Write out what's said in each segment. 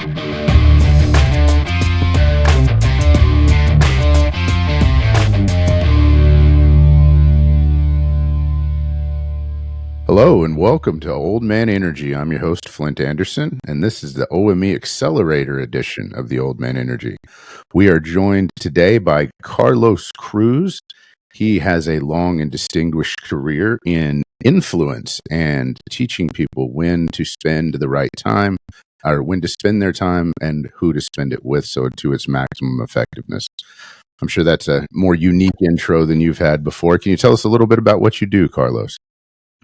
Hello and welcome to Old Man Energy. I'm your host, Flint Anderson, and this is the OME Accelerator edition of the Old Man Energy. We are joined today by Carlos Cruz. He has a long and distinguished career in influence and teaching people when to spend the right time, or when to spend their time and who to spend it with, so to its maximum effectiveness. I'm sure that's a more unique intro than you've had before. Can you tell us a little bit about what you do, Carlos?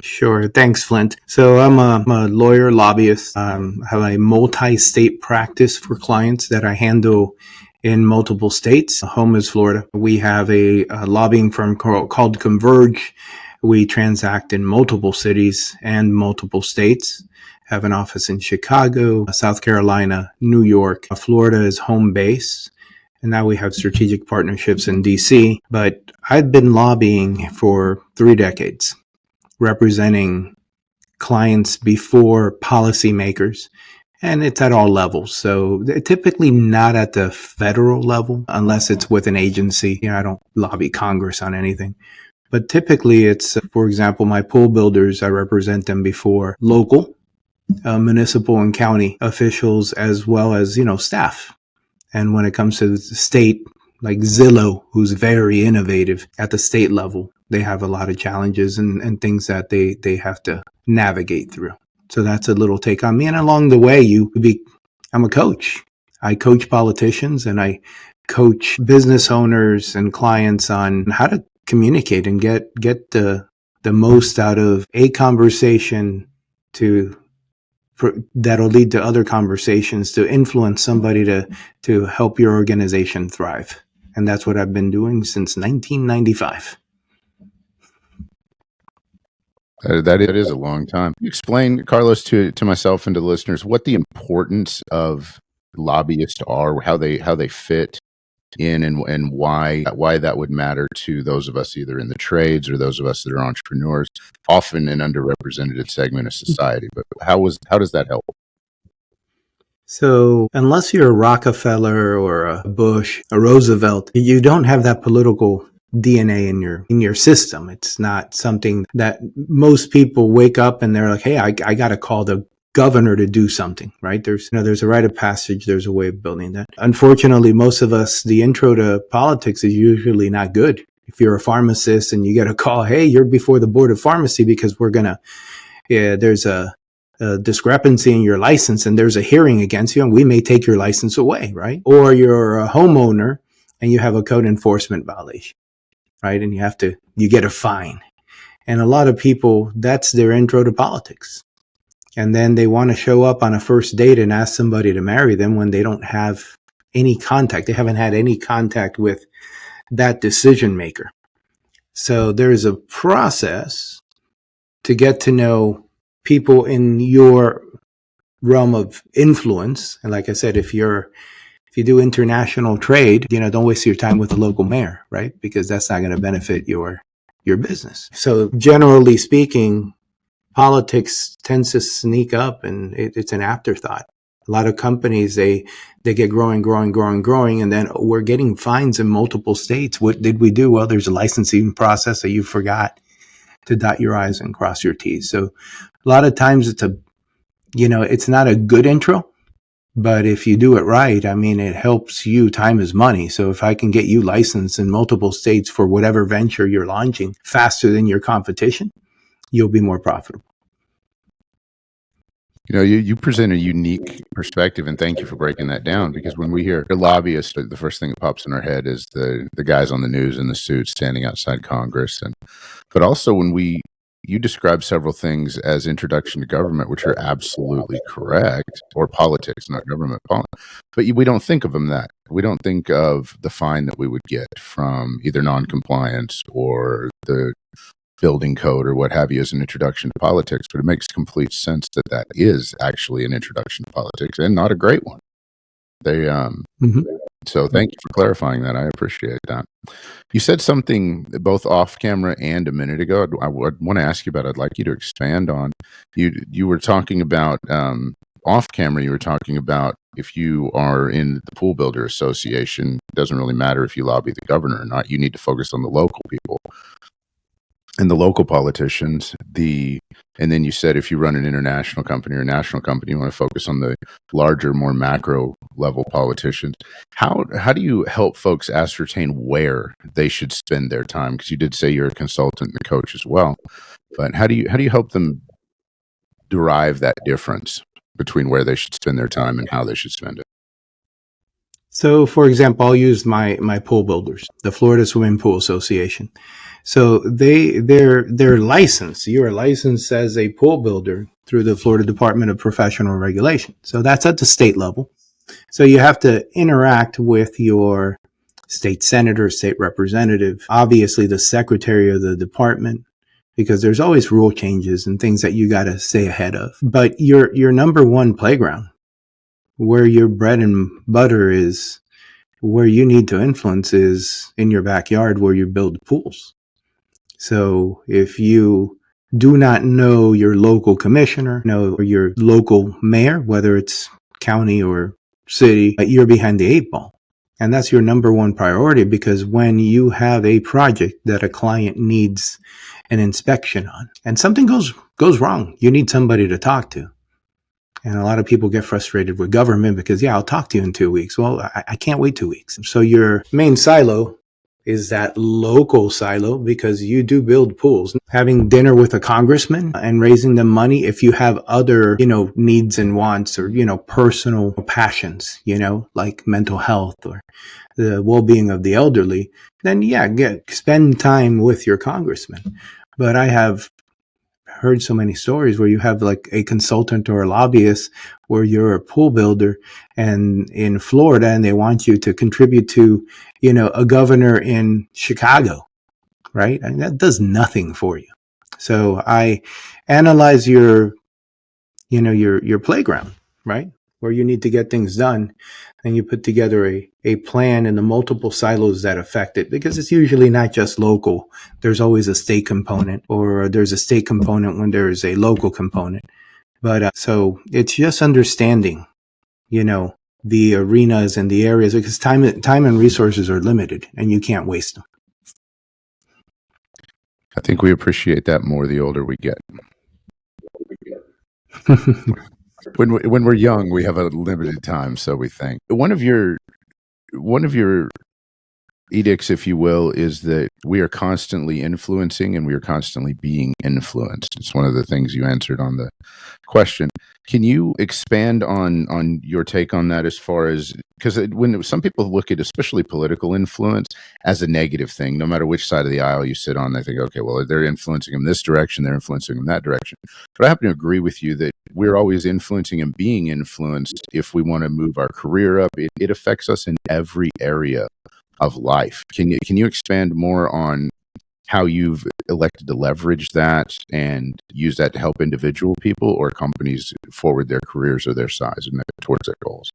Sure. Thanks, Flint. So I'm a lawyer, lobbyist. I have a multi-state practice for clients that I handle in multiple states. Home is Florida. We have a lobbying firm called Converge. We transact in multiple cities and multiple states. Have an office in Chicago, South Carolina, New York. Florida is home base. And now we have strategic partnerships in DC. But I've been lobbying for 3 decades, representing clients before policymakers, and it's at all levels. So typically not at the federal level, unless it's with an agency. I don't lobby Congress on anything. But typically it's, for example, my pool builders, I represent them before local, municipal and county officials, as well as, staff. And when it comes to the state, like Zillow, who's very innovative at the state level, they have a lot of challenges and things that they have to navigate through. So that's a little take on me. And along the way, I'm a coach. I coach politicians and I coach business owners and clients on how to communicate and get the most out of a conversation that'll lead to other conversations to influence somebody to help your organization thrive. And that's what I've been doing since 1995. That is a long time. Explain, Carlos, to myself and to listeners what the importance of lobbyists are, how they fit in, and why that would matter to those of us either in the trades or those of us that are entrepreneurs, often an underrepresented segment of society. But how does that help? So unless you're a Rockefeller or a Bush, a Roosevelt, you don't have that political DNA in your system. It's not something that most people wake up and they're like, hey, I got to call the governor to do something, right? There's a rite of passage. There's a way of building that. Unfortunately, most of us, the intro to politics is usually not good. If you're a pharmacist and you get a call, hey, you're before the board of pharmacy because there's a discrepancy in your license and there's a hearing against you and we may take your license away, right? Or you're a homeowner and you have a code enforcement violation, right? And you get a fine. And a lot of people, that's their intro to politics. And then they want to show up on a first date and ask somebody to marry them when they don't have any contact. They haven't had any contact with that decision maker. So there's a process to get to know people in your realm of influence. And like I said, if you do international trade, don't waste your time with the local mayor, right? Because that's not going to benefit your business. So generally speaking, politics tends to sneak up and it's an afterthought. A lot of companies, they get growing, and then we're getting fines in multiple states. What did we do? Well, there's a licensing process that you forgot to dot your I's and cross your T's. So a lot of times it's not a good intro, but if you do it right, it helps you. Time is money. So if I can get you licensed in multiple states for whatever venture you're launching faster than your competition, you'll be more profitable. You present a unique perspective, and thank you for breaking that down, because when we hear a lobbyist, the first thing that pops in our head is the guys on the news in the suits standing outside Congress. But also you describe several things as introduction to government, which are absolutely correct, or politics, not government politics. But we don't think of them that. We don't think of the fine that we would get from either noncompliance or the building code or what have you as an introduction to politics, but it makes complete sense that is actually an introduction to politics, and not a great one. So thank you for clarifying that. I appreciate that. You said something both off camera and a minute ago I would want to ask you about. I'd like you to expand on. You were talking about off camera, you were talking about if you are in the Pool Builder Association, it doesn't really matter if you lobby the governor or not. You need to focus on the local people and the local politicians. And then you said if you run an international company or a national company, you want to focus on the larger, more macro level politicians. How do you help folks ascertain where they should spend their time? Because you did say you're a consultant and a coach as well. But how do you help them derive that difference between where they should spend their time and how they should spend it? So, for example, I'll use my pool builders, the Florida Swimming Pool Association. So they're licensed. You are licensed as a pool builder through the Florida Department of Professional Regulation. So that's at the state level. So you have to interact with your state senator, state representative, obviously the secretary of the department, because there's always rule changes and things that you got to stay ahead of. But your number one playground, where your bread and butter is, where you need to influence, is in your backyard where you build pools. So if you do not know your local commissioner, know your local mayor, whether it's county or city, you're behind the eight ball. And that's your number one priority, because when you have a project that a client needs an inspection on and something goes wrong, you need somebody to talk to. And a lot of people get frustrated with government because, I'll talk to you in 2 weeks. Well, I can't wait 2 weeks. So your main silo is that local silo, because you do build pools. Having dinner with a congressman and raising them money, if you have other, needs and wants or, personal passions, like mental health or the well-being of the elderly, then spend time with your congressman. But I have heard so many stories where you have like a consultant or a lobbyist where you're a pool builder and in Florida, and they want you to contribute to, a governor in Chicago, right? And that does nothing for you. So I analyze your playground, right? Where you need to get things done. And you put together a plan and the multiple silos that affect it, because it's usually not just local. There's always a state component, or there's a state component when there is a local component. But so it's just understanding, the arenas and the areas, because time and resources are limited and you can't waste them. I think we appreciate that more the older we get. When we're young, we have a limited time, so we think. One of your edicts, if you will, is that we are constantly influencing and we are constantly being influenced. It's one of the things you answered on the question. Can you expand on your take on that, as far as, because when some people look at especially political influence as a negative thing, no matter which side of the aisle you sit on, they think, okay, well, they're influencing them this direction, they're influencing them that direction. But I happen to agree with you that we're always influencing and being influenced if we want to move our career up. It affects us in every area of life. Can you expand more on how you've elected to leverage that and use that to help individual people or companies forward their careers or their size and towards their goals?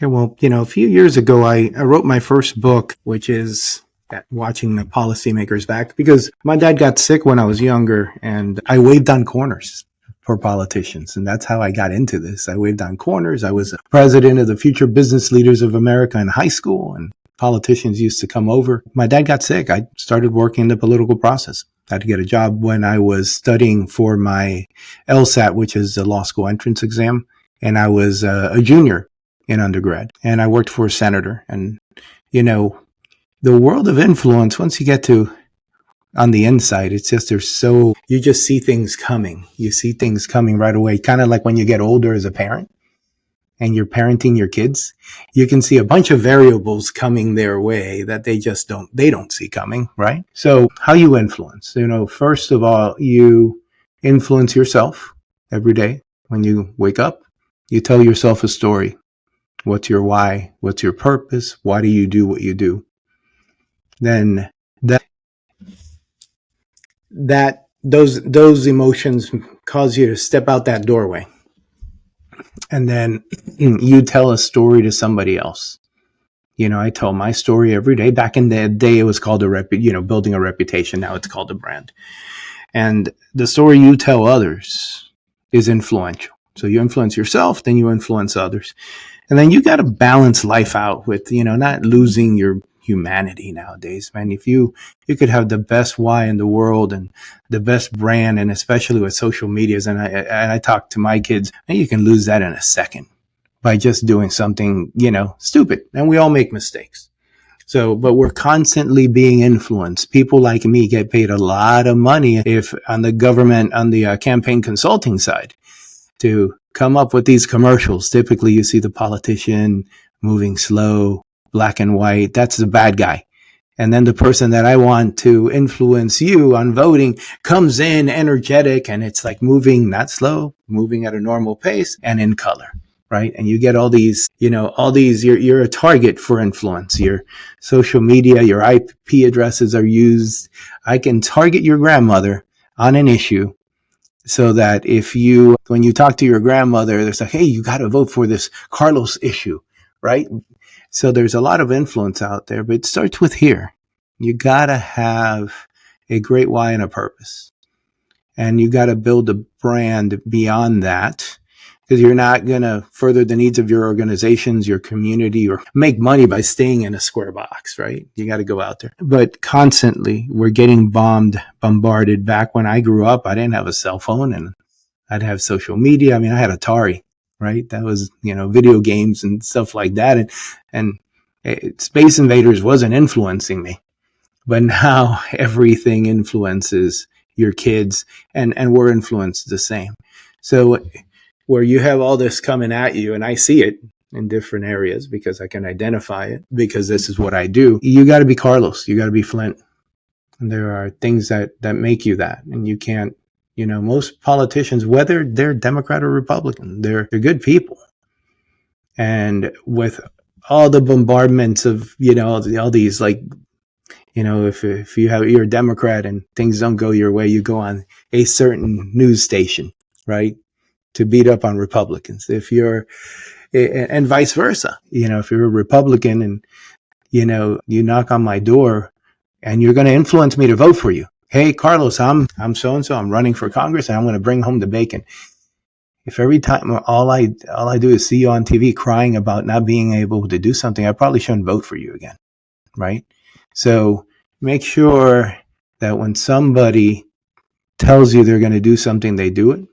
Yeah, well, a few years ago, I wrote my first book, which is watching the policymakers back, because my dad got sick when I was younger and I waved on corners for politicians. And that's how I got into this. I waved on corners. I was president of the Future Business Leaders of America in high school, and politicians used to come over. My dad got sick. I started working in the political process. I had to get a job when I was studying for my LSAT, which is the law school entrance exam. And I was a junior in undergrad. And I worked for a senator. And, the world of influence, once you get to on the inside, it's just you just see things coming. You see things coming right away. Kind of like when you get older as a parent and you're parenting your kids, you can see a bunch of variables coming their way that they don't see coming, right? So how you influence, first of all, you influence yourself every day. When you wake up, you tell yourself a story. What's your why? What's your purpose? Why do you do what you do? Then those emotions cause you to step out that doorway. And then you tell a story to somebody else. I tell my story every day. Back in the day, it was called building a reputation. Now it's called a brand. And the story you tell others is influential. So you influence yourself, then you influence others. And then you got to balance life out with, not losing your humanity nowadays, man. If you could have the best why in the world and the best brand, and especially with social medias, and I talk to my kids, and you can lose that in a second by just doing something, stupid. And we all make mistakes. So, but we're constantly being influenced. People like me get paid a lot of money if on the government, on the campaign consulting side, to come up with these commercials. Typically, you see the politician moving slow, black and white. That's the bad guy. And then the person that I want to influence you on voting comes in energetic, and it's like moving not slow, moving at a normal pace and in color, right? And you get all these, you're a target for influence. Your social media, your IP addresses are used. I can target your grandmother on an issue, so that when you talk to your grandmother, there's like, hey, you got to vote for this Carlos issue, right? So there's a lot of influence out there, but it starts with here. You got to have a great why and a purpose. And you got to build a brand beyond that, because you're not going to further the needs of your organizations, your community, or make money by staying in a square box, right? You got to go out there. But constantly, we're getting bombarded. Back when I grew up, I didn't have a cell phone, and I'd have social media. I mean, I had Atari, right? That was, video games and stuff like that. And Space Invaders wasn't influencing me. But now everything influences your kids, and we're influenced the same. So where you have all this coming at you, and I see it in different areas because I can identify it, because this is what I do. You got to be Carlos. You got to be Flint. And there are things that make you that. And you can't, most politicians, whether they're Democrat or Republican, they're good people. And with all the bombardments of, all these, like, if you're a Democrat and things don't go your way, you go on a certain news station, right, to beat up on Republicans. And vice versa, if you're a Republican and, you knock on my door and you're going to influence me to vote for you. Hey, Carlos, I'm so-and-so, I'm running for Congress, and I'm going to bring home the bacon. If every time all I do is see you on TV crying about not being able to do something, I probably shouldn't vote for you again, right? So make sure that when somebody tells you they're going to do something, they do it,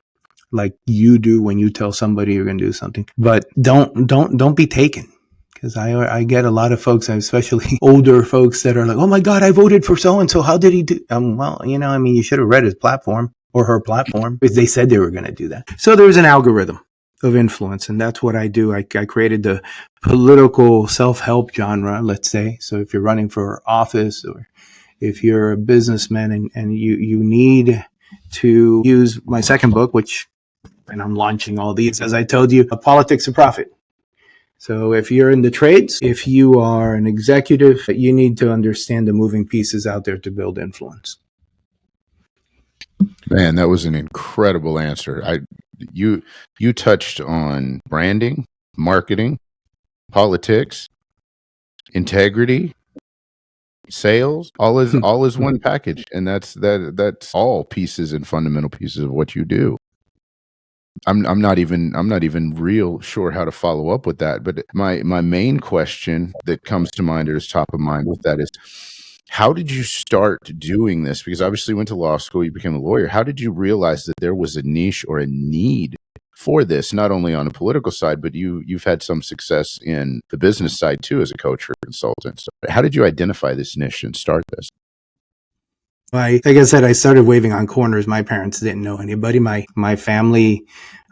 like you do when you tell somebody you're going to do something. But don't be taken, because I get a lot of folks, especially older folks, that are like, oh my God, I voted for so and so. How did he do? Well, you should have read his platform or her platform, because they said they were going to do that. So there's an algorithm of influence, and that's what I do. I created the political self-help genre, let's say. So if you're running for office, or if you're a businessman and you need to use my second book, and I'm launching all these, as I told you, A Politics of Profit. So if you're in the trades, if you are an executive, you need to understand the moving pieces out there to build influence. Man, that was an incredible answer. You touched on branding, marketing, politics, integrity, sales. All is one package, and that's all pieces and fundamental pieces of what you do. I'm not even real sure how to follow up with that. But my main question that comes to mind, or is top of mind with that, is, how did you start doing this? Because obviously you went to law school, you became a lawyer. How did you realize that there was a niche or a need for this, not only on a political side, but you've had some success in the business side too, as a coach or consultant. So how did you identify this niche and start this? Like I said, I started waving on corners. My parents didn't know anybody. My family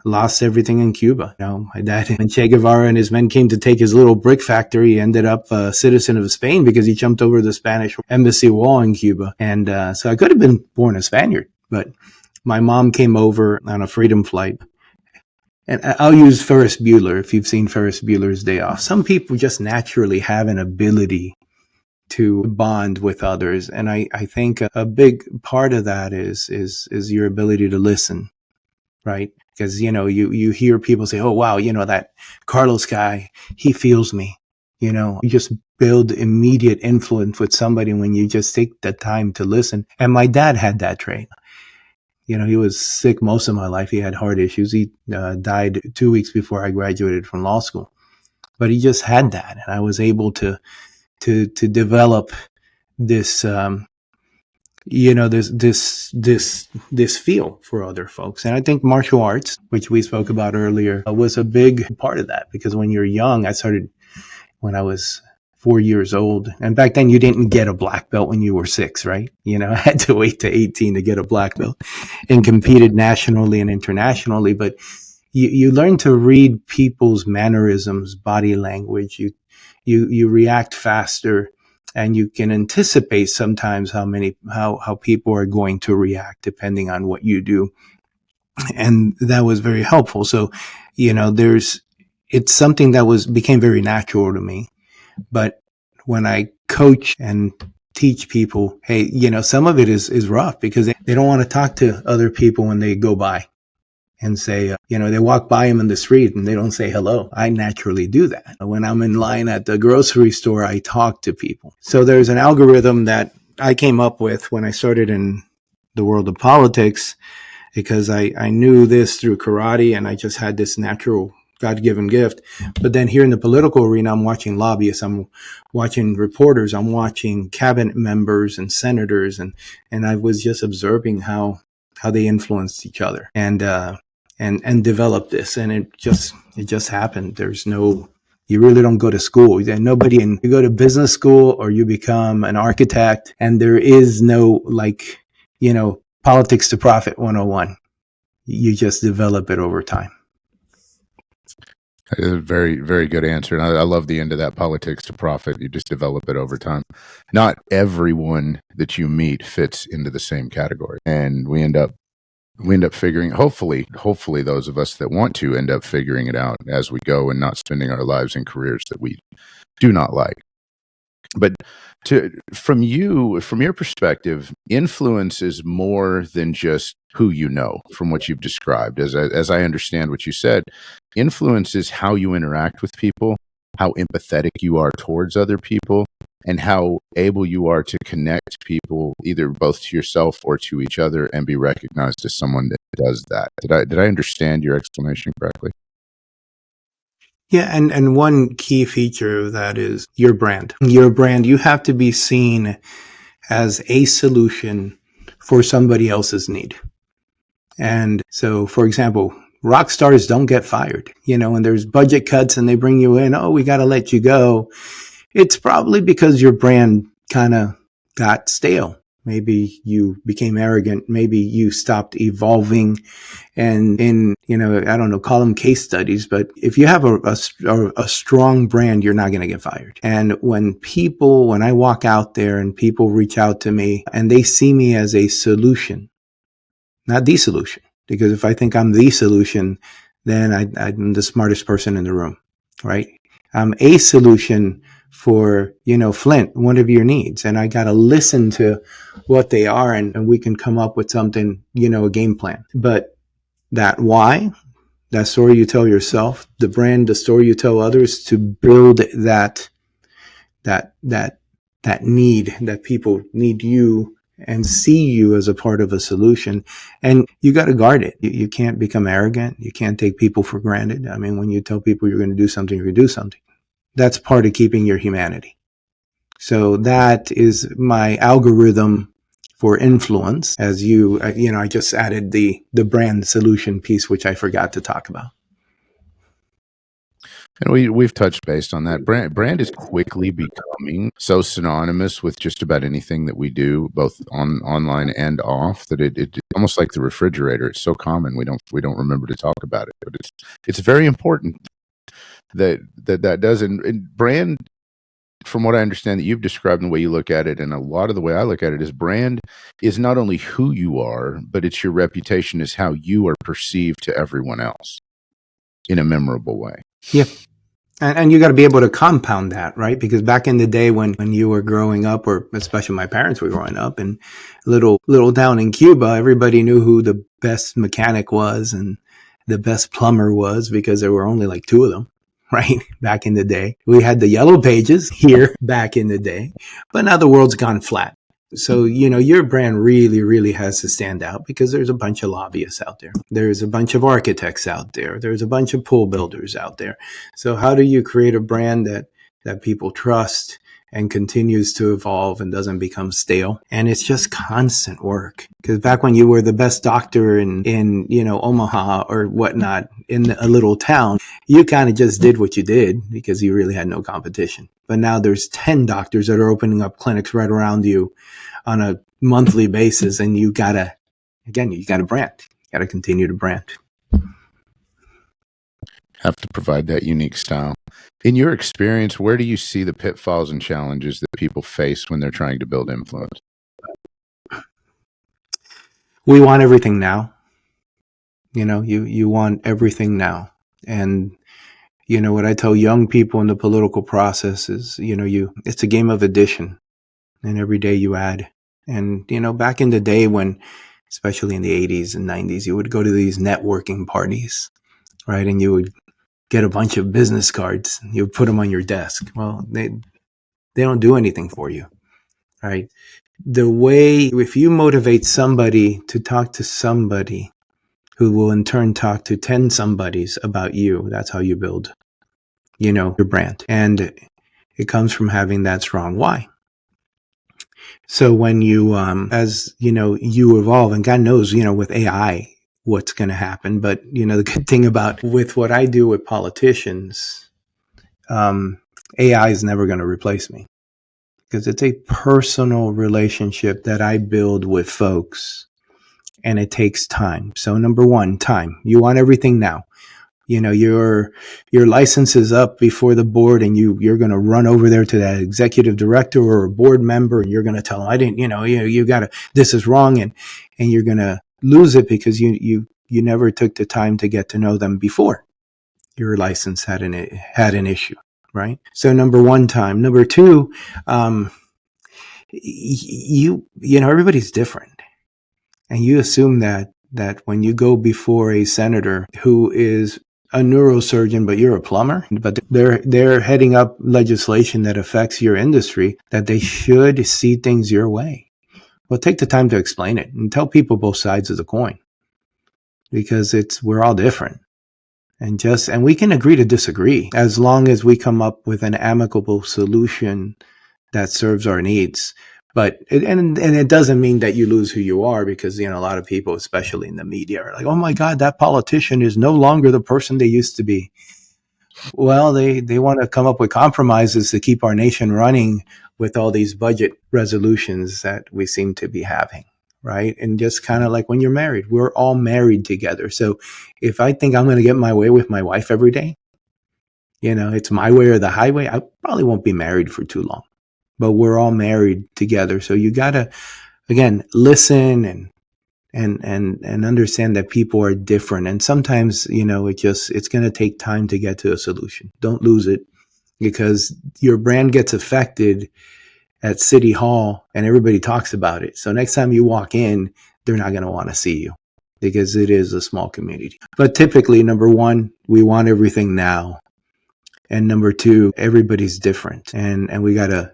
lost everything in Cuba. My dad, when Che Guevara and his men came to take his little brick factory, he ended up a citizen of Spain because he jumped over the Spanish embassy wall in Cuba. And so I could have been born a Spaniard, but my mom came over on a freedom flight. And I'll use Ferris Bueller, if you've seen Ferris Bueller's Day Off. Some people just naturally have an ability to bond with others. And I think a big part of that is your ability to listen, right? Because, you hear people say, oh, wow, that Carlos guy, he feels me. You just build immediate influence with somebody when you just take the time to listen. And my dad had that trait. He was sick most of my life. He had heart issues. He died 2 weeks before I graduated from law school. But he just had that, and I was able to develop this, this feel for other folks. And I think martial arts, which we spoke about earlier, was a big part of that, because when you're young, I started when I was 4 years old. And back then you didn't get a black belt when you were 6, right? I had to wait to 18 to get a black belt, and competed nationally and internationally. But you learn to read people's mannerisms, body language. You react faster, and you can anticipate sometimes how people are going to react depending on what you do. And that was very helpful. So, it's something that became very natural to me. But when I coach and teach people, hey, some of it is rough, because they don't want to talk to other people when they go by and say, they walk by them in the street and they don't say hello. I naturally do that. When I'm in line at the grocery store, I talk to people. So there's an algorithm that I came up with when I started in the world of politics, because I knew this through karate, and I just had this natural God-given gift. But then here in the political arena, I'm watching lobbyists, I'm watching reporters, I'm watching cabinet members and senators, and I was just observing how they influenced each other, and developed this. And it just happened. You really don't go to school. You go to business school, or you become an architect, and there is no politics to profit 101. You just develop it over time. That is a very, very good answer. And I love the end of that, politics to profit. You just develop it over time. Not everyone that you meet fits into the same category. And we end up figuring, hopefully those of us that want to end up figuring it out as we go, and not spending our lives in careers that we do not like. But from your perspective, influence is more than just who you know, from what you've described. As I understand what you said, influence is how you interact with people, how empathetic you are towards other people, and how able you are to connect people, either both to yourself or to each other, and be recognized as someone that does that. Did I understand your explanation correctly? Yeah, and one key feature of that is your brand. Your brand, you have to be seen as a solution for somebody else's need. And so, for example, rock stars don't get fired. When there's budget cuts and they bring you in, we got to let you go. It's probably because your brand kind of got stale. Maybe you became arrogant. Maybe you stopped evolving. And I don't know, call them case studies. But if you have a strong brand, you're not going to get fired. And when I walk out there and people reach out to me and they see me as a solution, not the solution, because if I think I'm the solution, then I'm the smartest person in the room, right? I'm a solution for, Flint, one of your needs. And I got to listen to what they are, and we can come up with something, a game plan. But that why, that story you tell yourself, the brand, the story you tell others, to build that need, that people need you and see you as a part of a solution. And you got to guard it. You can't become arrogant. You can't take people for granted. I mean, when you tell people you're going to do something, you're going to do something. That's part of keeping your humanity. So that is my algorithm for influence. As I just added the brand solution piece, which I forgot to talk about. And we've touched base on that. Brand is quickly becoming so synonymous with just about anything that we do, both online and off, that it almost like the refrigerator. It's so common we don't remember to talk about it. But it's very important that does. And brand, from what I understand that you've described and the way you look at it, and a lot of the way I look at it, is brand is not only who you are, but it's your reputation, is how you are perceived to everyone else in a memorable way. Yeah. And you got to be able to compound that, right? Because back in the day when you were growing up, or especially my parents were growing up, and little down in Cuba, everybody knew who the best mechanic was and the best plumber was, because there were only like 2 of them, right? Back in the day. We had the yellow pages here back in the day, but now the world's gone flat. So, your brand really, really has to stand out because there's a bunch of lobbyists out there. There's a bunch of architects out there. There's a bunch of pool builders out there. So how do you create a brand that people trust and continues to evolve and doesn't become stale? And it's just constant work. Because back when you were the best doctor in Omaha or whatnot in a little town, you kind of just did what you did because you really had no competition. But now there's 10 doctors that are opening up clinics right around you on a monthly basis, and you gotta brand. You gotta continue to brand. Have to provide that unique style. In your experience, where do you see the pitfalls and challenges that people face when they're trying to build influence? We want everything now. You want everything now. And what I tell young people in the political process is, it's a game of addition, and every day you add. And, back in the day when, especially in the 80s and 90s, you would go to these networking parties, right? And you would get a bunch of business cards. You would put them on your desk. Well, they don't do anything for you, right? If you motivate somebody to talk to somebody who will in turn talk to 10 somebodies about you, that's how you build, your brand. And it comes from having that strong why. So when you, you evolve, and God knows, with AI, what's going to happen. But, the good thing about with what I do with politicians, AI is never going to replace me because it's a personal relationship that I build with folks, and it takes time. So number one, time. You want everything now. Your license is up before the board, and you're going to run over there to that executive director or a board member, and you're going to tell them, I didn't, you got to, this is wrong. And you're going to lose it because you never took the time to get to know them before your license had an issue. Right. So number one, time. Number two, everybody's different. And you assume that when you go before a senator who is a neurosurgeon, but you're a plumber, but they're heading up legislation that affects your industry, that they should see things your way. Well, take the time to explain it and tell people both sides of the coin, because we're all different. And we can agree to disagree as long as we come up with an amicable solution that serves our needs. But it doesn't mean that you lose who you are, because a lot of people, especially in the media, are like, oh my God, that politician is no longer the person they used to be. Well, they want to come up with compromises to keep our nation running with all these budget resolutions that we seem to be having, right? And just kind of like when you're married, we're all married together. So if I think I'm going to get my way with my wife every day, it's my way or the highway, I probably won't be married for too long. But we're all married together. So you got to, again, listen and understand that people are different. And sometimes, it's going to take time to get to a solution. Don't lose it, because your brand gets affected at City Hall and everybody talks about it. So next time you walk in, they're not going to want to see you because it is a small community. But typically, number one, we want everything now. And number two, everybody's different, and we gotta.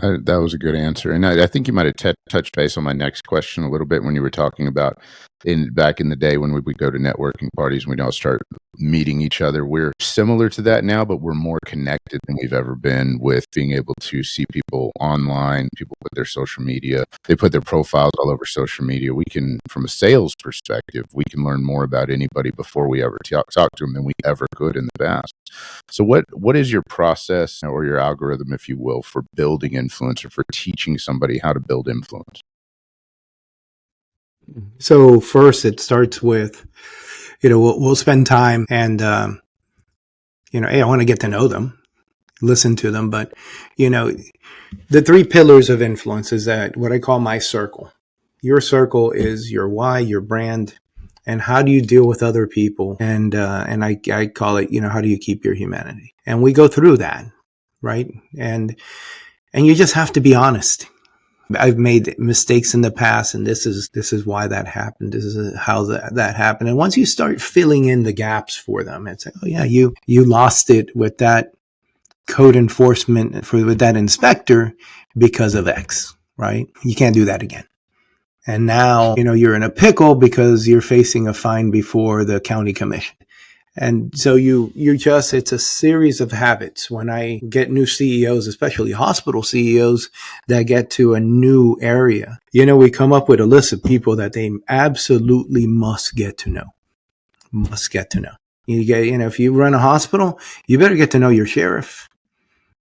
That was a good answer, and I think you might have touched base on my next question a little bit when you were talking about back in the day when we would go to networking parties and we'd all start meeting each other. We're similar to that now, but we're more connected than we've ever been with being able to see people online, people with their social media. They put their profiles all over social media. We can, from a sales perspective, we can learn more about anybody before we ever talk to them than we ever could in the past. So what is your process or your algorithm, if you will, for building influence or for teaching somebody how to build influence? So first it starts with, we'll spend time and, hey, I want to get to know them, listen to them. But, the three pillars of influence is that what I call my circle. Your circle is your why, your brand, and how do you deal with other people? And I call it, how do you keep your humanity? And we go through that, right? And you just have to be honest. I've made mistakes in the past, and this is why that happened. This is how that happened. And once you start filling in the gaps for them, it's like, oh yeah, you lost it with that code enforcement with that inspector because of X, right? You can't do that again. And now, you're in a pickle because you're facing a fine before the county commission. And so it's a series of habits. When I get new CEOs, especially hospital CEOs that get to a new area, we come up with a list of people that they absolutely must get to know. If you run a hospital, you better get to know your sheriff,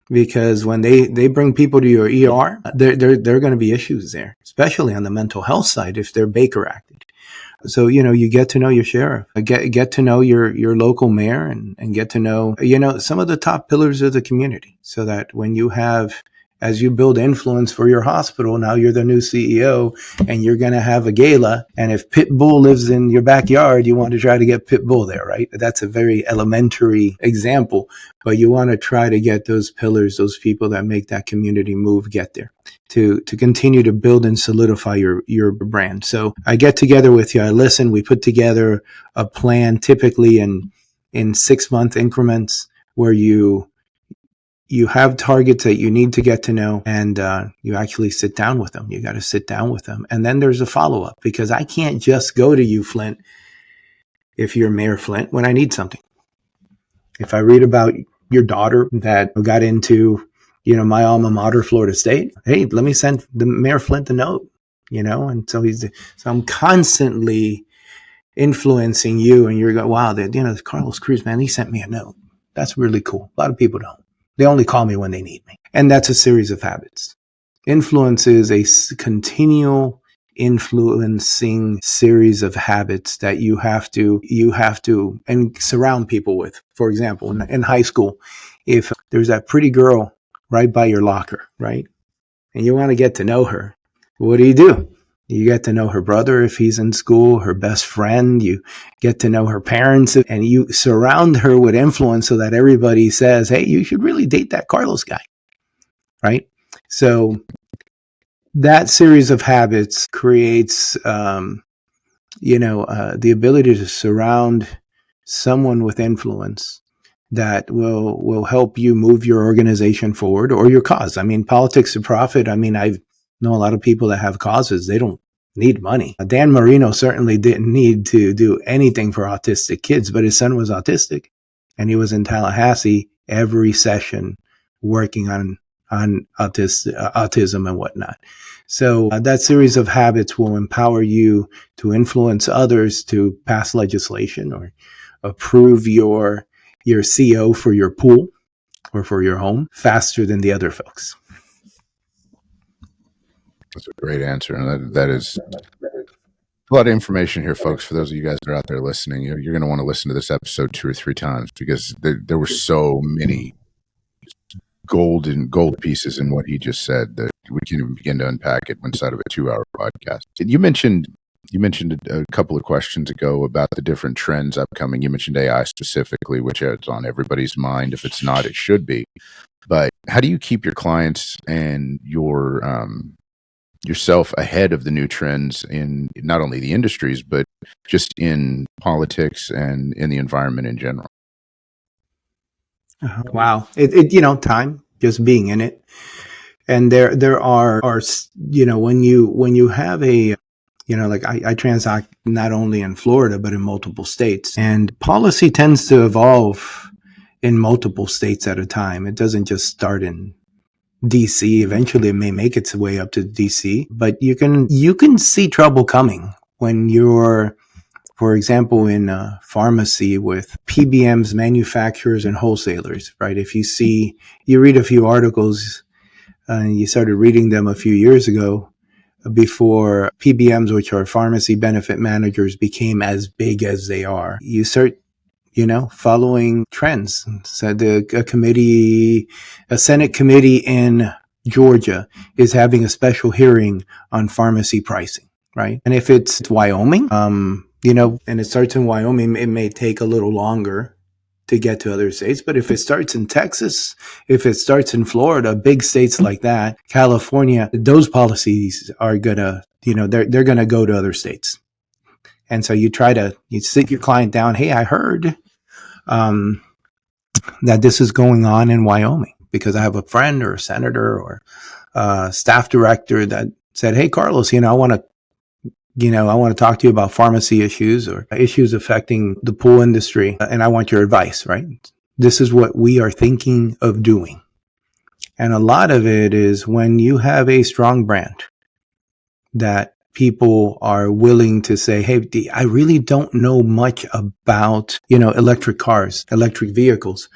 because when they bring people to your ER, there are going to be issues there, especially on the mental health side if they're Baker acted. So, you get to know your sheriff, get to know your local mayor, and get to know, some of the top pillars of the community, so that when as you build influence for your hospital, now you're the new CEO and you're going to have a gala. And if Pitbull lives in your backyard, you want to try to get Pitbull there, right? That's a very elementary example, but you want to try to get those pillars, those people that make that community move, get there to continue to build and solidify your brand. So I get together with you. I listen. We put together a plan, typically in 6-month increments, where you have targets that you need to get to know, and you actually sit down with them. You got to sit down with them. And then there's a follow-up, because I can't just go to you, Flint, if you're Mayor Flint, when I need something. If I read about your daughter that got into, my alma mater, Florida State, hey, let me send the Mayor Flint a note, and so I'm constantly influencing you, and you're going, wow, Carlos Cruz, man, he sent me a note. That's really cool. A lot of people don't. They only call me when they need me. And that's a series of habits. Influence is a continual influencing series of habits that you have to and surround people with. For example, in high school, if there's that pretty girl right by your locker, right? And you want to get to know her, what do? You get to know her brother if he's in school, her best friend. You get to know her parents, and you surround her with influence so that everybody says, hey, you should really date that Carlos guy, right? So that series of habits creates, the ability to surround someone with influence that will help you move your organization forward, or your cause. I mean, politics to profit. I mean, I know a lot of people that have causes. They don't need money. Dan Marino certainly didn't need to do anything for autistic kids, but his son was autistic, and he was in Tallahassee every session working on autism and whatnot. So that series of habits will empower you to influence others to pass legislation or approve your CO for your pool or for your home faster than the other folks. That's a great answer. And that is a lot of information here, folks. For those of you guys that are out there listening, you're going to want to listen to this episode 2 or 3 times, because there were so many gold pieces in what he just said that we can't even begin to unpack it inside of a 2-hour podcast. You mentioned a couple of questions ago about the different trends upcoming. You mentioned AI specifically, which is on everybody's mind. If it's not, it should be. But how do you keep your clients and yourself ahead of the new trends in not only the industries, but just in politics and in the environment in general? Wow. Time, just being in it. And there are, when you have a, like I transact not only in Florida, but in multiple states, and policy tends to evolve in multiple states at a time. It doesn't just start in DC. Eventually it may make its way up to DC, but you can see trouble coming when you're, for example, in pharmacy with PBMs, manufacturers and wholesalers, right? If you read a few articles, and you started reading them a few years ago, before PBMs, which are pharmacy benefit managers, became as big as they are. You start, following trends. So a Senate committee in Georgia is having a special hearing on pharmacy pricing, right? And if it's Wyoming, and it starts in Wyoming, it may take a little longer to get to other states. But if it starts in Texas, if it starts in Florida, big states like that, California, those policies are gonna, they're gonna go to other states. And so you sit your client down. Hey, I heard that this is going on in Wyoming because I have a friend or a senator or a staff director that said, "Hey, Carlos, I want to talk to you about pharmacy issues or issues affecting the pool industry, and I want your advice," right? This is what we are thinking of doing. And a lot of it is when you have a strong brand that people are willing to say, "Hey, I really don't know much about, electric cars, electric vehicles,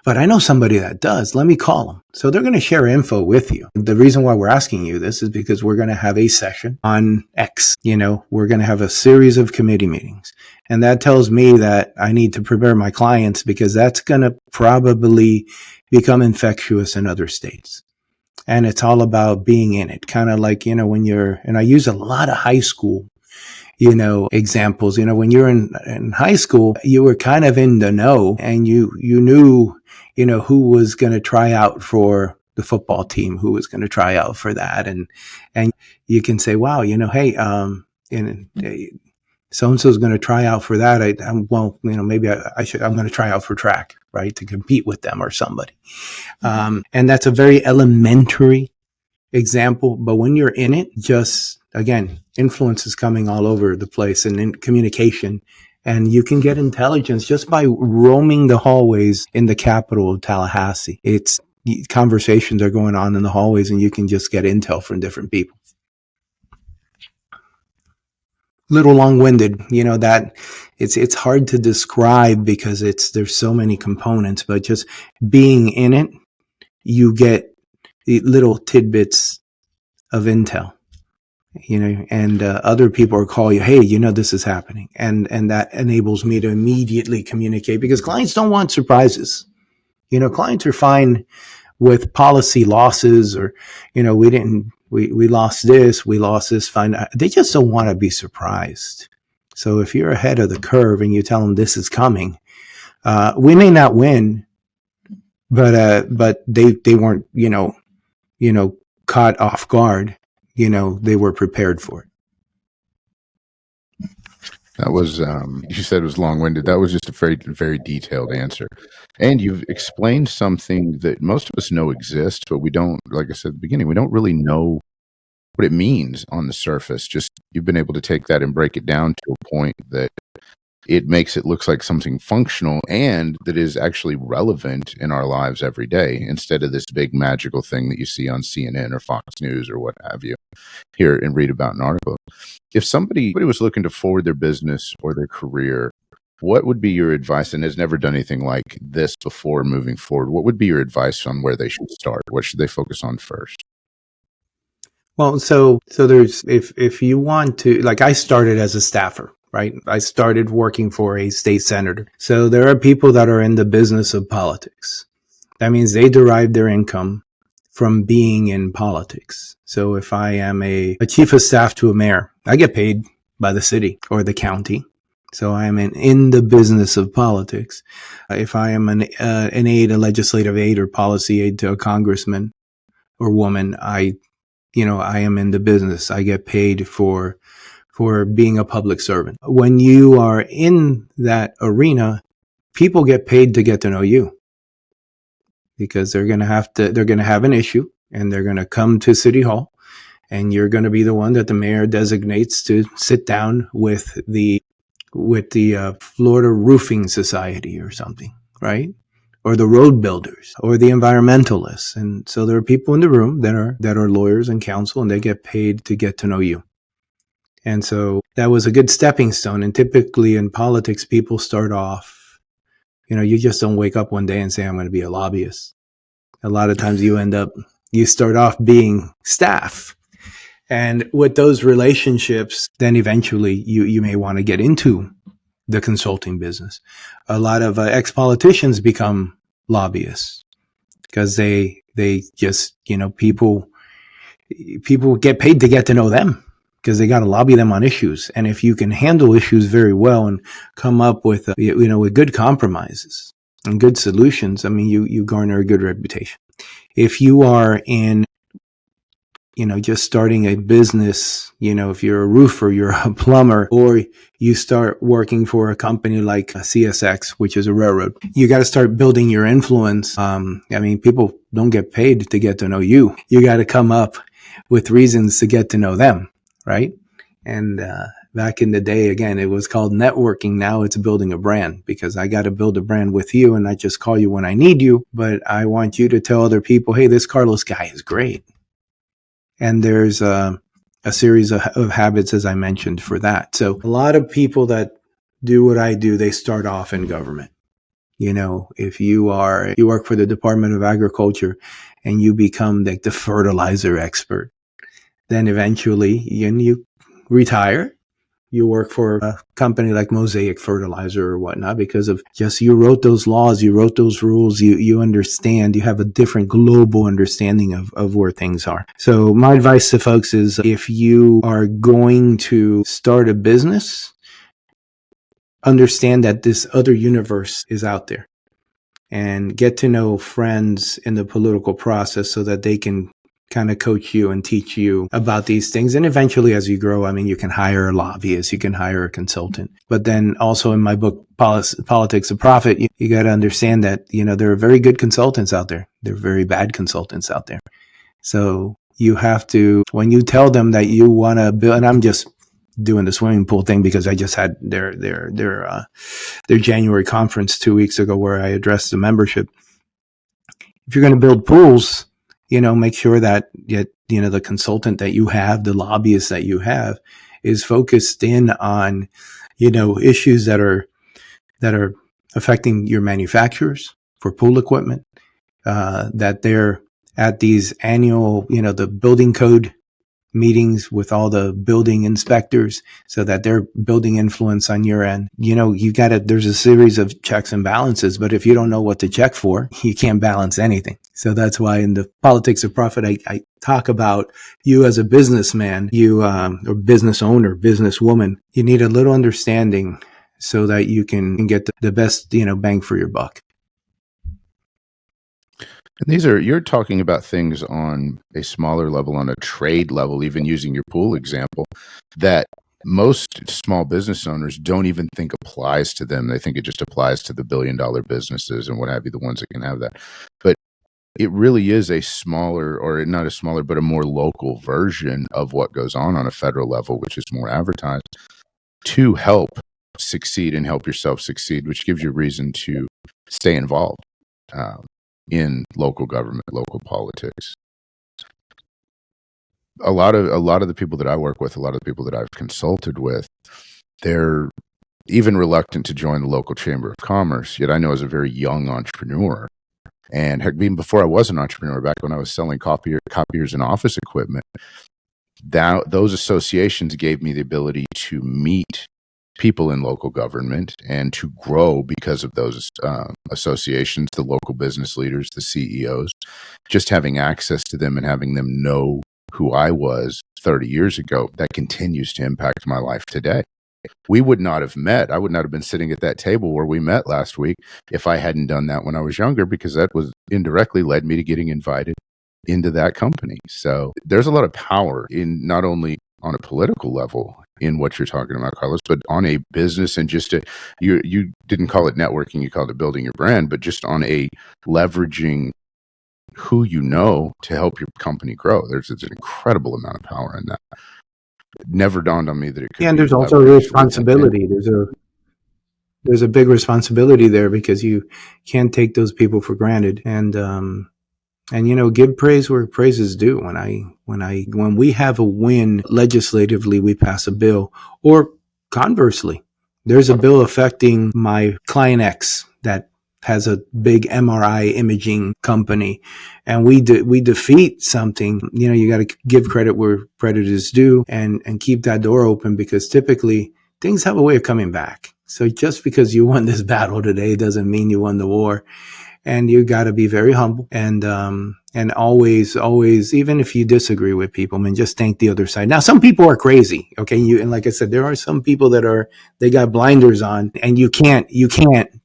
but I know somebody that does. Let me call them." So they're going to share info with you. The reason why we're asking you this is because we're going to have a session on X. We're going to have a series of committee meetings. And that tells me that I need to prepare my clients because that's going to probably become infectious in other states. And it's all about being in it. Kind of like, and I use a lot of high school, examples. When you're in high school, you were kind of in the know and you knew, who was going to try out for the football team, who was going to try out for that. And you can say, wow, hey, so-and-so is going to try out for that. Maybe I'm going to try out for track, right? To compete with them or somebody. And that's a very elementary example, but when you're in it, just again, influence is coming all over the place and in communication. And you can get intelligence just by roaming the hallways in the capital of Tallahassee. It's conversations are going on in the hallways and you can just get intel from different people. Little long-winded, that it's hard to describe because there's so many components, but just being in it, you get little tidbits of intel, and other people are calling you, "Hey, this is happening." And that enables me to immediately communicate because clients don't want surprises. Clients are fine with policy losses or, we lost this, fine. They just don't want to be surprised. So if you're ahead of the curve and you tell them this is coming, we may not win, but they weren't, caught off guard. They were prepared for it. That was, you said it was long-winded. That was just a very, very detailed answer. And you've explained something that most of us know exists, but we don't, like I said at the beginning, we don't really know what it means on the surface. Just you've been able to take that and break it down to a point that it makes it look like something functional and that is actually relevant in our lives every day instead of this big magical thing that you see on CNN or Fox News or what have you, hear and read about an article. If somebody was looking to forward their business or their career, what would be your advice, and has never done anything like this before moving forward, what would be your advice on where they should start? What should they focus on first? Well, so there's, if you want to, like I started as a staffer, right? I started working for a state senator. So there are people that are in the business of politics. That means they derive their income from being in politics. So if I am a chief of staff to a mayor, I get paid by the city or the county. So I am in the business of politics. If I am an aide, a legislative aide or policy aide to a congressman or woman, I am in the business. I get paid for being a public servant. When you are in that arena, people get paid to get to know you because they're going to have an issue and they're going to come to City Hall and you're going to be the one that the mayor designates to sit down with the Florida Roofing Society or something, right? Or the road builders or the environmentalists. And so there are people in the room that are lawyers and counsel, and they get paid to get to know you. And so that was a good stepping stone. And typically in politics, people start off, you just don't wake up one day and say, I'm going to be a lobbyist. A lot of times you start off being staff. And with those relationships, then eventually you may want to get into the consulting business. A lot of ex-politicians become lobbyists because they just, people get paid to get to know them because they got to lobby them on issues. And if you can handle issues very well and come up with, with good compromises and good solutions, I mean, you garner a good reputation. If you are in just starting a business, if you're a roofer, you're a plumber, or you start working for a company like CSX, which is a railroad, you got to start building your influence. People don't get paid to get to know you. You got to come up with reasons to get to know them, right? And back in the day, again, it was called networking. Now it's building a brand, because I got to build a brand with you and not just call you when I need you, but I want you to tell other people, hey, this Carlos guy is great. And there's a series of habits, as I mentioned, for that. So a lot of people that do what I do, they start off in government. If you work for the Department of Agriculture and you become like the fertilizer expert, then eventually you retire. You work for a company like Mosaic Fertilizer or whatnot, because of just you wrote those laws, you wrote those rules, you understand, you have a different global understanding of where things are. So my advice to folks is, if you are going to start a business, understand that this other universe is out there, and get to know friends in the political process so that they can kind of coach you and teach you about these things. And eventually, as you grow, you can hire a lobbyist, you can hire a consultant. But then also in my book, Politics of Profit, you got to understand that, there are very good consultants out there. There are very bad consultants out there. So you have to, when you tell them that you want to build, and I'm just doing the swimming pool thing because I just had their January conference 2 weeks ago where I addressed the membership. If you're going to build pools, make sure that the consultant that you have, the lobbyist that you have, is focused in on, issues that are affecting your manufacturers for pool equipment, that they're at these annual, the building code meetings with all the building inspectors, so that they're building influence on your end. There's a series of checks and balances, but if you don't know what to check for, you can't balance anything. So that's why in the Politics of Profit, I talk about you as a businessman, or business owner, businesswoman, you need a little understanding so that you can get the best, bang for your buck. And you're talking about things on a smaller level, on a trade level, even using your pool example, that most small business owners don't even think applies to them. They think it just applies to the billion-dollar businesses and what have you, the ones that can have that. But it really is a smaller, or not a smaller, but a more local version of what goes on a federal level, which is more advertised, to help succeed and help yourself succeed, which gives you a reason to stay involved in local government, local politics. A lot of the people that I work with, a lot of the people that I've consulted with, they're even reluctant to join the local chamber of commerce. Yet I know, as a very young entrepreneur, and even before I was an entrepreneur, back when I was selling copiers and office equipment, those associations gave me the ability to meet people in local government and to grow because of those associations, the local business leaders, the CEOs, just having access to them and having them know who I was 30 years ago, that continues to impact my life today. We would not have met. I would not have been sitting at that table where we met last week if I hadn't done that when I was younger, because that was indirectly led me to getting invited into that company. So there's a lot of power in, not only on a political level in what you're talking about, Carlos, but on a business, and just you didn't call it networking, you called it building your brand, but just on a leveraging who you know to help your company grow. There's an incredible amount of power in that. It never dawned on me that it could. Yeah, and there's also a responsibility. There's a big responsibility there, because you can't take those people for granted, and give praise where praise is due. When we have a win legislatively, we pass a bill, or conversely, there's a bill affecting my client X that has a big MRI imaging company, and we defeat something. You got to give credit where credit is due, and keep that door open, because typically things have a way of coming back. So just because you won this battle today doesn't mean you won the war. And you got to be very humble, and always, even if you disagree with people, just thank the other side. Now, some people are crazy, okay? And like I said, there are some people that they got blinders on, and you can't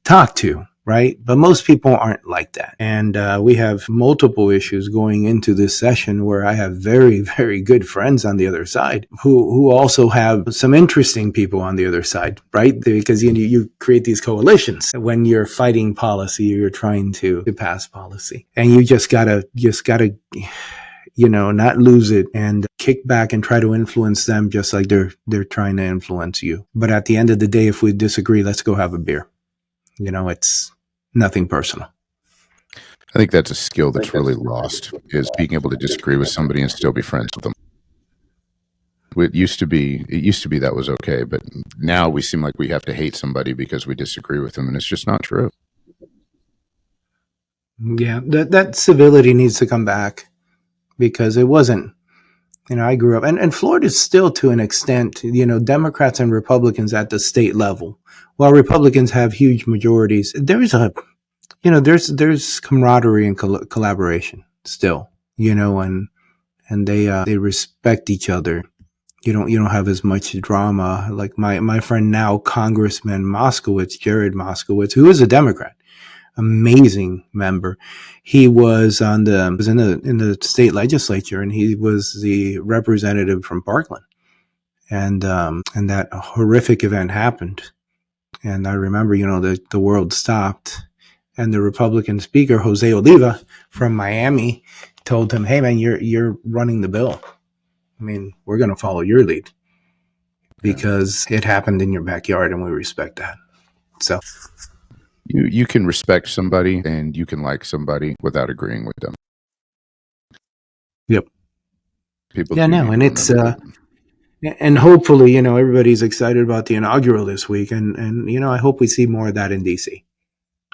talk to. right? But most people aren't like that. And we have multiple issues going into this session where I have very, very good friends on the other side who also have some interesting people on the other side, right? Because you create these coalitions when you're fighting policy or you're trying to pass policy. And you just gotta not lose it and kick back and try to influence them just like they're trying to influence you. But at the end of the day, if we disagree, let's go have a beer. It's nothing personal. I think that's a skill that's really lost, is being able to disagree with somebody and still be friends with them. It used to be that was okay, but now we seem like we have to hate somebody because we disagree with them, and it's just not true. Yeah, that civility needs to come back, because it wasn't. I grew up, and Florida is still, to an extent, Democrats and Republicans at the state level. While Republicans have huge majorities, there's camaraderie and collaboration still, and they respect each other. You don't have as much drama. Like my friend now, Congressman Jared Moskowitz, who is a Democrat, amazing member. He was in the state legislature, and he was the representative from Parkland. And that horrific event happened. And I remember, the world stopped, and the Republican speaker, Jose Oliva from Miami, told him, "Hey man, you're running the bill. I mean, we're going to follow your lead because it happened in your backyard, and we respect that." So you can respect somebody and you can like somebody without agreeing with them. Yep. People. Yeah, no, and it's and hopefully, everybody's excited about the inaugural this week, and I hope we see more of that in DC,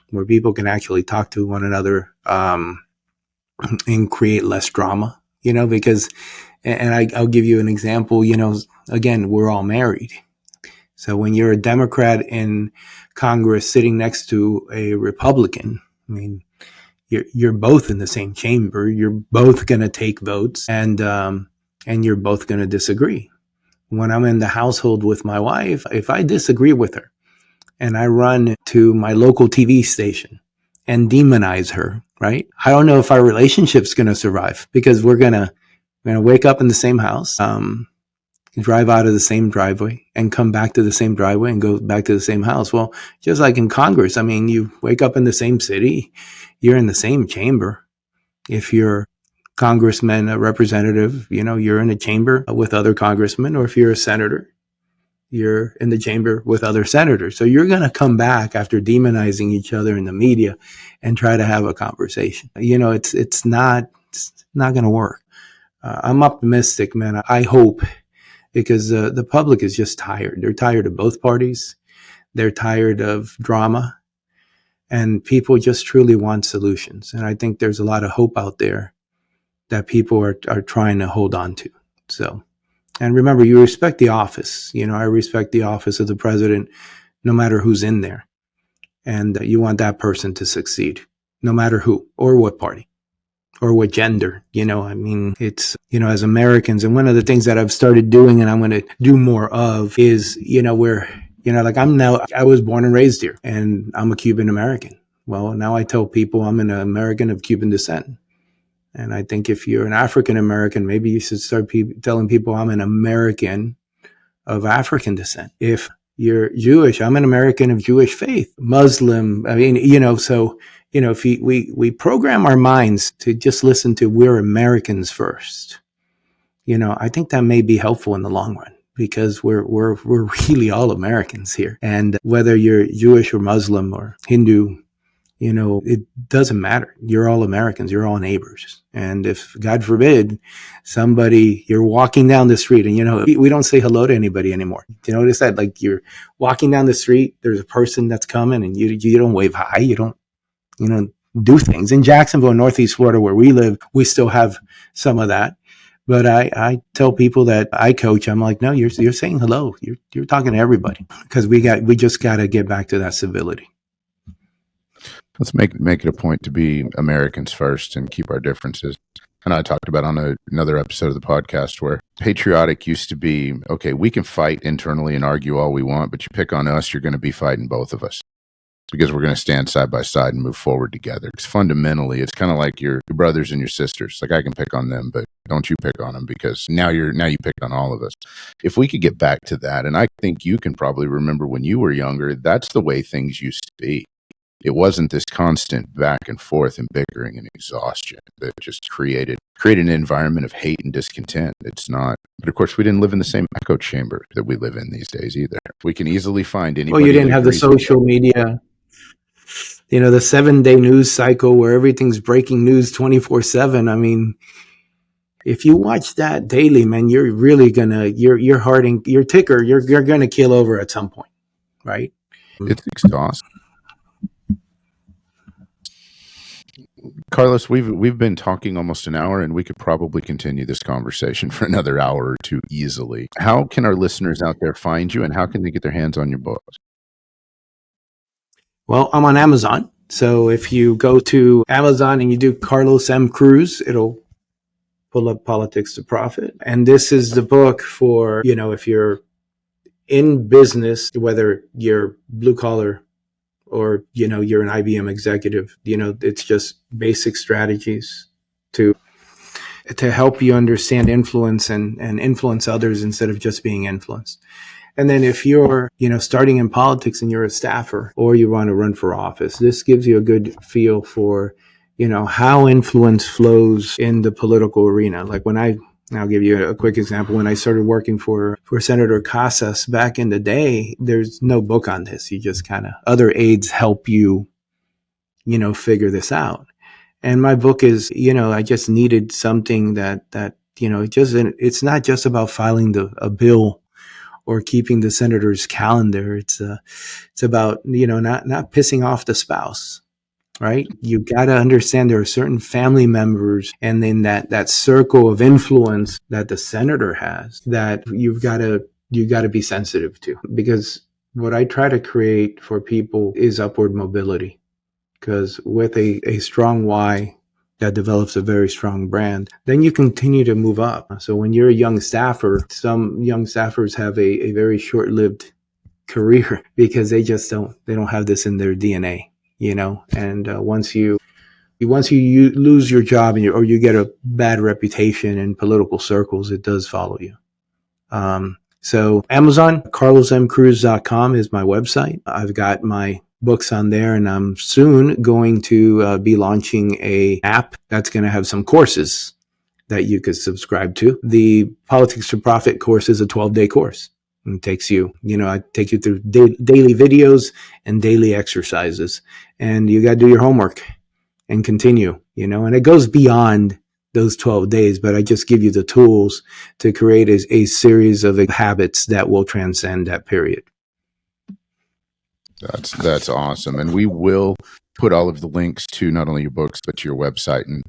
where people can actually talk to one another and create less drama. Because, and I'll give you an example. Again, we're all married. So when you're a Democrat in Congress sitting next to a Republican, I mean, you're both in the same chamber. You're both going to take votes, and you're both going to disagree. When I'm in the household with my wife, if I disagree with her and I run to my local TV station and demonize her, right? I don't know if our relationship's going to survive, because we're going to wake up in the same house, drive out of the same driveway and come back to the same driveway and go back to the same house. Well, just like in Congress, I mean, you wake up in the same city, you're in the same chamber. If you're congressman, a representative, you're in a chamber with other congressmen, or if you're a senator, you're in the chamber with other senators. So you're going to come back after demonizing each other in the media and try to have a conversation. It's not going to work. I'm optimistic, man. I hope, because the public is just tired. They're tired of both parties. They're tired of drama, and people just truly want solutions. And I think there's a lot of hope out there that people are trying to hold on to. So, and remember, you respect the office. I respect the office of the president, no matter who's in there. And you want that person to succeed, no matter who or what party or what gender. I mean, it's, as Americans, and one of the things that I've started doing and I'm going to do more of is, like I was born and raised here, and I'm a Cuban American. Well, now I tell people I'm an American of Cuban descent. And I think if you're an African American, maybe you should start telling people I'm an American of African descent. If you're Jewish, I'm an American of Jewish faith. Muslim, I mean, so, if we program our minds to just listen to we're Americans first, I think that may be helpful in the long run, because we're really all Americans here. And whether you're Jewish or Muslim or Hindu, it doesn't matter. You're all Americans. You're all neighbors. And if, God forbid, you're walking down the street, and, we don't say hello to anybody anymore. You notice that? Like, you're walking down the street, there's a person that's coming, and you don't wave hi. You don't, do things. In Jacksonville, Northeast Florida, where we live, we still have some of that. But I tell people that I coach, I'm like, no, you're saying hello. You're talking to everybody, because we just got to get back to that civility. Let's make it a point to be Americans first and keep our differences. And I talked about on another episode of the podcast where patriotic used to be, okay, we can fight internally and argue all we want, but you pick on us, you're going to be fighting both of us. because we're going to stand side by side and move forward together. Because fundamentally, it's kind of like your brothers and your sisters. Like, I can pick on them, but don't you pick on them, because now you picked on all of us. If we could get back to that, and I think you can probably remember when you were younger, that's the way things used to be. It wasn't this constant back and forth and bickering and exhaustion that just created an environment of hate and discontent. It's not. But of course, we didn't live in the same echo chamber that we live in these days either. We can easily find anybody. Well, you didn't have the social media, the 7-day news cycle where everything's breaking news 24/7. I mean, if you watch that daily, man, you're really gonna your heart and your ticker, you're gonna kill over at some point, right? It's exhausting. Carlos, we've been talking almost an hour, and we could probably continue this conversation for another hour or two easily. How can our listeners out there find you, and how can they get their hands on your books? Well, I'm on Amazon. So if you go to Amazon and you do Carlos M. Cruz, it'll pull up Politics to Profit. And this is the book for, if you're in business, whether you're blue collar or, you're an IBM executive, it's just basic strategies to help you understand influence and influence others instead of just being influenced. And then if you're, starting in politics and you're a staffer or you want to run for office, this gives you a good feel for, how influence flows in the political arena. Like I'll give you a quick example. When I started working for Senator Casas back in the day, there's no book on this. You just other aides help you, figure this out. And my book is, I just needed something that it's not just about filing a bill or keeping the senator's calendar. It's about, not pissing off the spouse. Right? You got to understand there are certain family members and then that circle of influence that the senator has that you got to be sensitive to, because what I try to create for people is upward mobility, because with a strong why that develops a very strong brand, then you continue to move up. So when you're a young staffer, some young staffers have a very short-lived career because they don't have this in their DNA. And once you lose your job or you get a bad reputation in political circles, it does follow you. So Amazon, carlosmcruz.com is my website. I've got my books on there, and I'm soon going to be launching a app that's going to have some courses that you could subscribe to. The Politics to Profit course is a 12-day course. It takes you, I take you through daily videos and daily exercises, and you got to do your homework and continue, and it goes beyond those 12 days, but I just give you the tools to create a series of habits that will transcend that period. That's awesome. And we will put all of the links to not only your books, but to your website and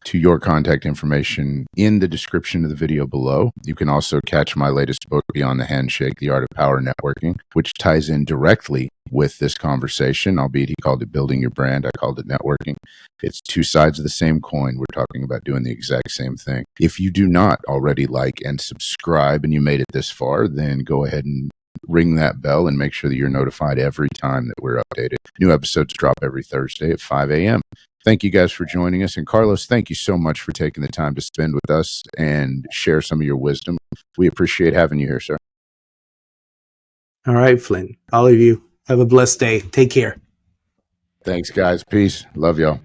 to your contact information in the description of the video below. You can also catch my latest book, Beyond the Handshake, The Art of Power Networking, which ties in directly with this conversation, albeit he called it Building Your Brand. I called it Networking. It's two sides of the same coin. We're talking about doing the exact same thing. If you do not already like and subscribe and you made it this far, then go ahead and ring that bell and make sure that you're notified every time that we're updated. New episodes drop every Thursday at 5 a.m. Thank you guys for joining us. And Carlos, thank you so much for taking the time to spend with us and share some of your wisdom. We appreciate having you here, sir. All right, Flint. All of you, have a blessed day. Take care. Thanks, guys. Peace. Love y'all.